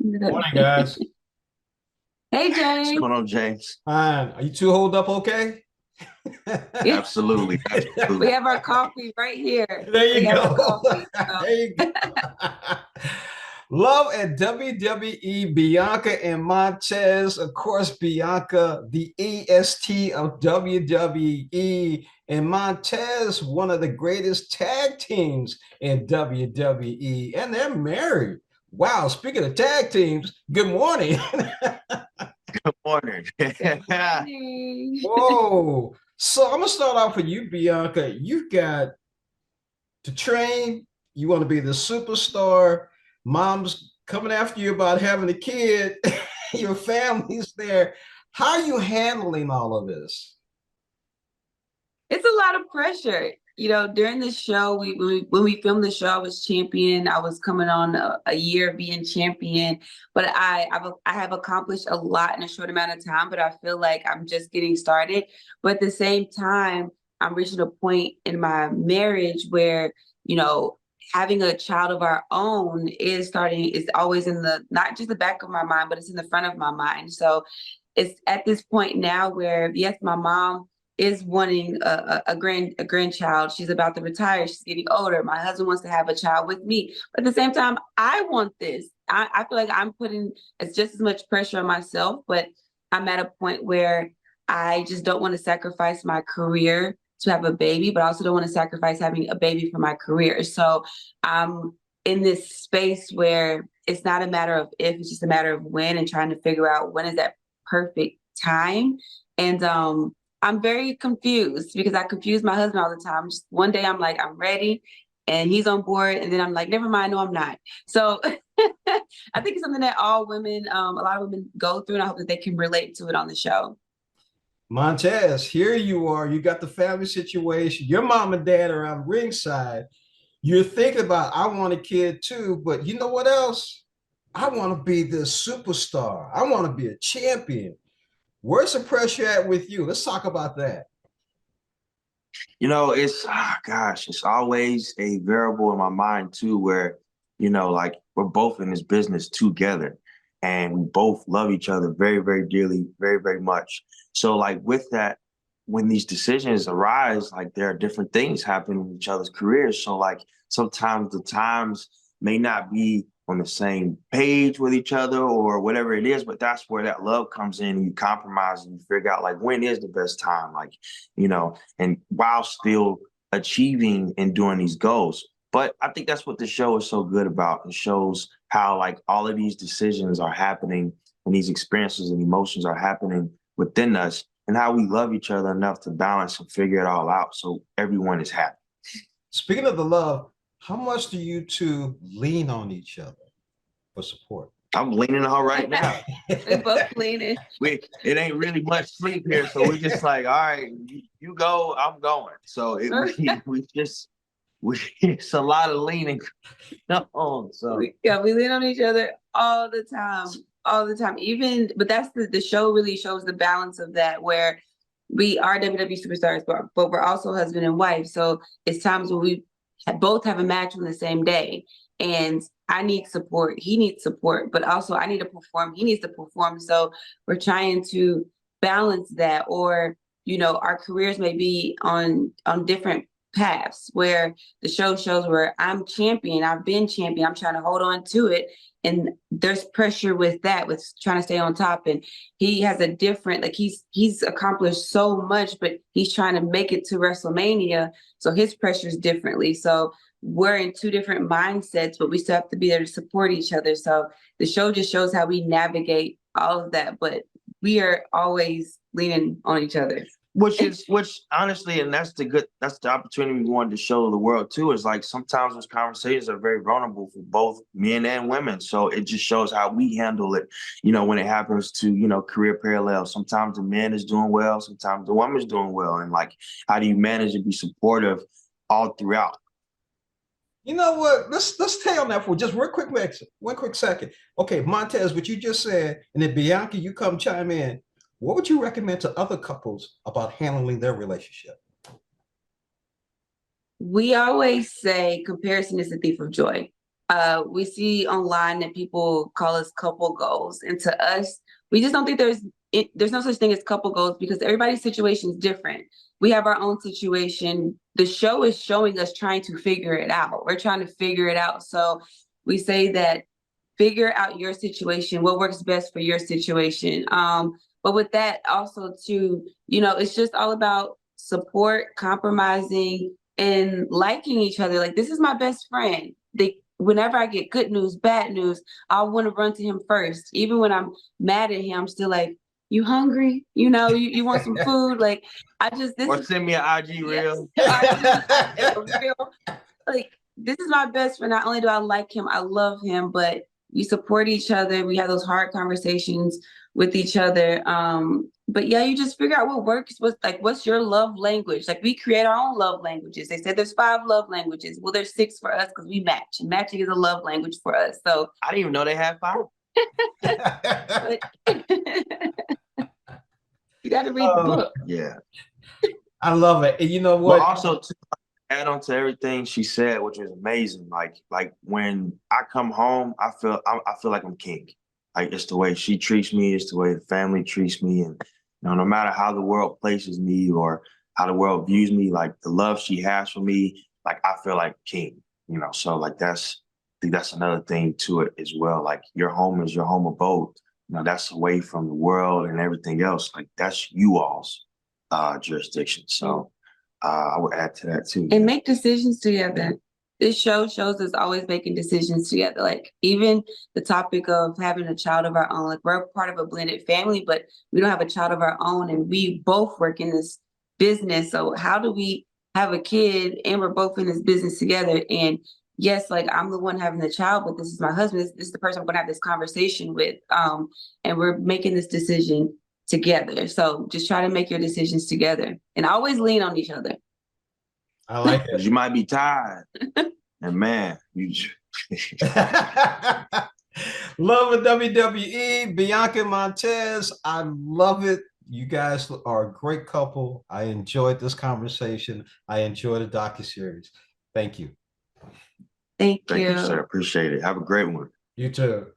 Morning, guys. Hey, What's James. going on, James? Fine. Are you two holed up okay? Yeah, Absolutely, we absolutely. have our coffee right here. There We you have our go. coffee. There you go. Love at WWE, Bianca and Montez. Of course, Bianca, the EST of WWE, and Montez, one of the greatest tag teams in WWE, and they're married. Wow, speaking of tag teams, good morning. Good morning. Good morning. Whoa. So I'm gonna start off with you, Bianca. You've got to train, you want to be the superstar, mom's coming after you about having a kid, your family's there. How are you handling all of this? It's a lot of pressure. During the show, when we filmed the show, I was champion. I was coming on a year of being champion, but I have accomplished a lot in a short amount of time. But I feel like I'm just getting started. But at the same time, I'm reaching a point in my marriage where you know having a child of our own is always in the not just the back of my mind, but it's in the front of my mind. So it's at this point now where yes, my mom is wanting a grandchild. She's about to retire. She's getting older. My husband wants to have a child with me. But at the same time, I want this. I feel like I'm putting it's just as much pressure on myself, but I'm at a point where I just don't want to sacrifice my career to have a baby, but I also don't want to sacrifice having a baby for my career. So I'm in this space where it's not a matter of if, it's just a matter of when and trying to figure out when is that perfect time. And I'm very confused because I confuse my husband all the time. Just one day I'm like, I'm ready, and he's on board, and then I'm like, never mind, no, I'm not. So I think it's something that all women, a lot of women go through, and I hope that they can relate to it on the show. Montez, here you are. You got the family situation. Your mom and dad are on ringside. You're thinking about, I want a kid too, but you know what else? I want to be this superstar. I want to be a champion. Where's the pressure at with you? Let's talk about that. It's gosh, it's always a variable in my mind too, where, like we're both in this business together and we both love each other very, very dearly, very, very much. So like with that, when these decisions arise, like there are different things happening in each other's careers. So like sometimes the times may not be on the same page with each other or whatever it is, but that's where that love comes in and you compromise and you figure out like when is the best time, like, and while still achieving and doing these goals. But I think that's what the show is so good about. It shows how like all of these decisions are happening and these experiences and emotions are happening within us and how we love each other enough to balance and figure it all out so everyone is happy. Speaking of the love, how much do you two lean on each other for support? I'm leaning on her right now. We both leaning. It ain't really much sleep here, so we just like, all right, you go, I'm going. So we it's a lot of leaning on. So Yeah, we lean on each other all the time, all the time. Even, but that's the show really shows the balance of that, where we are WWE superstars, but we're also husband and wife. So it's times when we both have a match on the same day, and I need support, he needs support, but also I need to perform, he needs to perform. So we're trying to balance that, or our careers may be on different paths, where the show shows where I'm champion, I've been champion, I'm trying to hold on to it, and there's pressure with that, with trying to stay on top. And he has a different, like he's accomplished so much, but he's trying to make it to WrestleMania, so his pressure is differently. So we're in two different mindsets, but we still have to be there to support each other. So the show just shows how we navigate all of that, but we are always leaning on each other. which honestly, and that's the opportunity we wanted to show the world too, is like sometimes those conversations are very vulnerable for both men and women. So it just shows how we handle it, when it happens to, career parallels. Sometimes the man is doing well, sometimes the woman's doing well. And like, how do you manage to be supportive all throughout? You know what? Let's stay on that for just one quick second. Okay, Montez, what you just said, and then Bianca, you come chime in. What would you recommend to other couples about handling their relationship? We always say comparison is the thief of joy. We see online that people call us couple goals, and to us, we just don't think there's no such thing as couple goals because everybody's situation is different. We have our own situation. The show is showing us trying to figure it out. We're trying to figure it out. So we say that figure out your situation, what works best for your situation. But with that also too, it's just all about support, compromising, and liking each other. Like, this is my best friend. Whenever I get good news, bad news, I want to run to him first. Even when I'm mad at him, I'm still like, you hungry? You want some food? Like, send me an IG reel. Like, this is my best friend. Not only do I like him, I love him, but we support each other. We have those hard conversations with each other. But yeah, you just figure out what works. What's your love language? Like, we create our own love languages. They said there's 5 love languages. Well, there's 6 for us because we match. And matching is a love language for us. So I didn't even know they had 5. You got to read the book. Yeah. I love it. And you know what? But also, to add on to everything she said, which was amazing. Like when I come home, I feel like I'm king. Like, it's the way she treats me, it's the way the family treats me, and no matter how the world places me or how the world views me, like the love she has for me, like I feel like king. So like I think that's another thing to it as well. Like, your home is your home abode. That's away from the world and everything else. Like, that's you all's jurisdiction. So I would add to that too. And make decisions together. This show shows us always making decisions together. Like, even the topic of having a child of our own, like, we're part of a blended family, but we don't have a child of our own, and we both work in this business. So how do we have a kid and we're both in this business together? And yes, like, I'm the one having the child, but this is my husband. This is the person I'm going to have this conversation with. And we're making this decision together. So just try to make your decisions together and always lean on each other. I like it. You might be tired. And man, love of WWE, Bianca Montez. I love it. You guys are a great couple. I enjoyed this conversation. I enjoyed the docuseries. Thank you. Thank you, you, sir. Appreciate it. Have a great one. You too.